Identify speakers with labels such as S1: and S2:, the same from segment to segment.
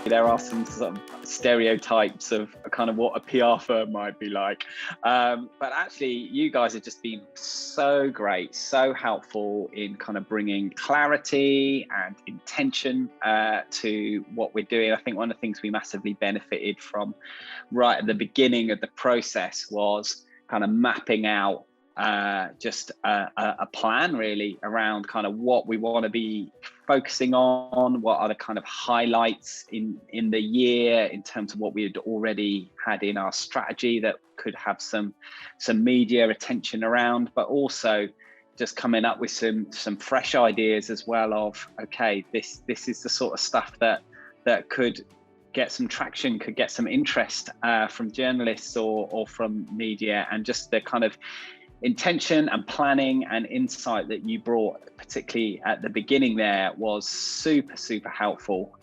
S1: There are some sort of stereotypes of kind of what a PR firm might be like. But actually, you guys have just been so great, so helpful in kind of bringing clarity and intention to what we're doing. I think one of the things we massively benefited from right at the beginning of the process was kind of mapping out just a plan really around kind of what we want to be focusing on, what are the kind of highlights in the year in terms of what we had already had in our strategy that could have some media attention around, but also just coming up with some fresh ideas as well of, okay, this is the sort of stuff that could get some traction, could get some interest from journalists or from media, and just the kind of intention and planning and insight that you brought, particularly at the beginning there, was super helpful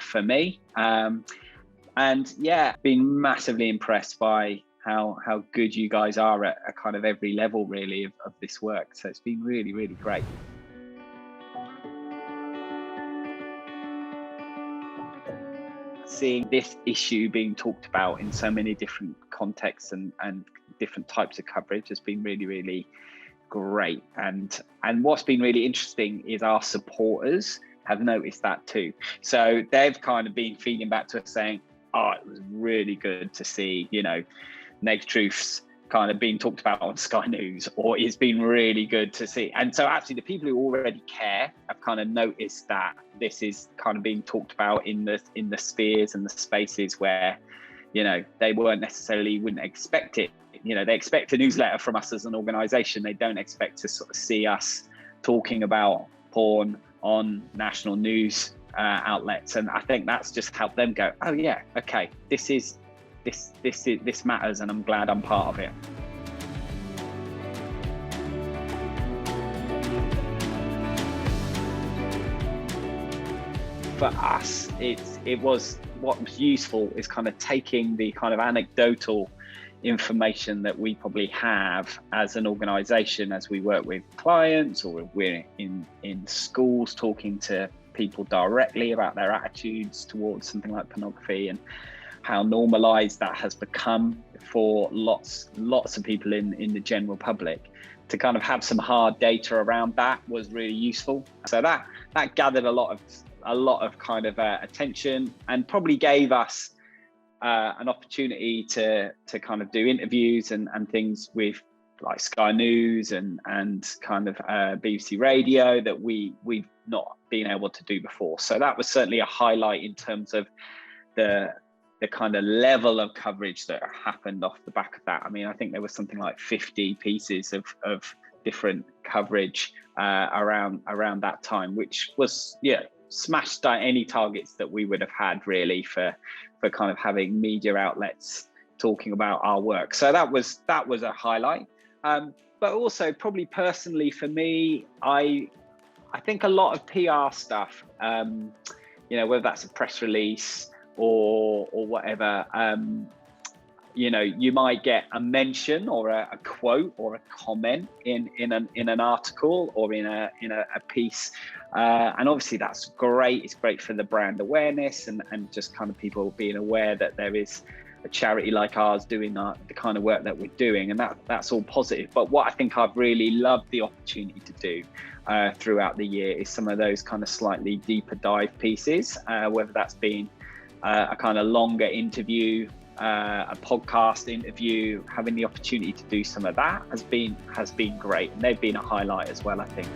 S1: for me. And yeah, been massively impressed by how good you guys are at kind of every level really of this work. So it's been really great. Seeing this issue being talked about in so many different contexts and different types of coverage has been really great. And what's been really interesting is our supporters have noticed that too. So they've kind of been feeding back to us saying, oh, it was really good to see, Neg Truths kind of being talked about on Sky News, or it's been really good to see. And so actually the people who already care have kind of noticed that this is kind of being talked about in the spheres and the spaces where, they wouldn't expect it. They expect a newsletter from us as an organization. They don't expect to sort of see us talking about porn on national news outlets. And I think that's just helped them go, oh yeah, okay, this matters, and I'm glad I'm part of it. For us, what was useful is kind of taking the kind of anecdotal information that we probably have as an organization as we work with clients, or we're in schools talking to people directly about their attitudes towards something like pornography, and how normalized that has become for lots of people in the general public. To kind of have some hard data around that was really useful. So that gathered a lot of kind of attention, and probably gave us an opportunity to kind of do interviews and things with like Sky News and kind of BBC Radio that we've not been able to do before. So that was certainly a highlight in terms of the kind of level of coverage that happened off the back of that. I mean, I think there was something like 50 pieces of different coverage around that time, which was, smashed any targets that we would have had really for kind of having media outlets talking about our work. So that was a highlight. But also probably personally for me, I think a lot of PR stuff, whether that's a press release or whatever, you might get a mention or a quote or a comment in an article or in a piece, and obviously that's great. It's great for the brand awareness and just kind of people being aware that there is a charity like ours doing the kind of work that we're doing, and that's all positive. But what I think I've really loved the opportunity to do throughout the year is some of those kind of slightly deeper dive pieces, whether that's been a kind of longer interview, a podcast interview. Having the opportunity to do some of that has been great, and they've been a highlight as well, I think.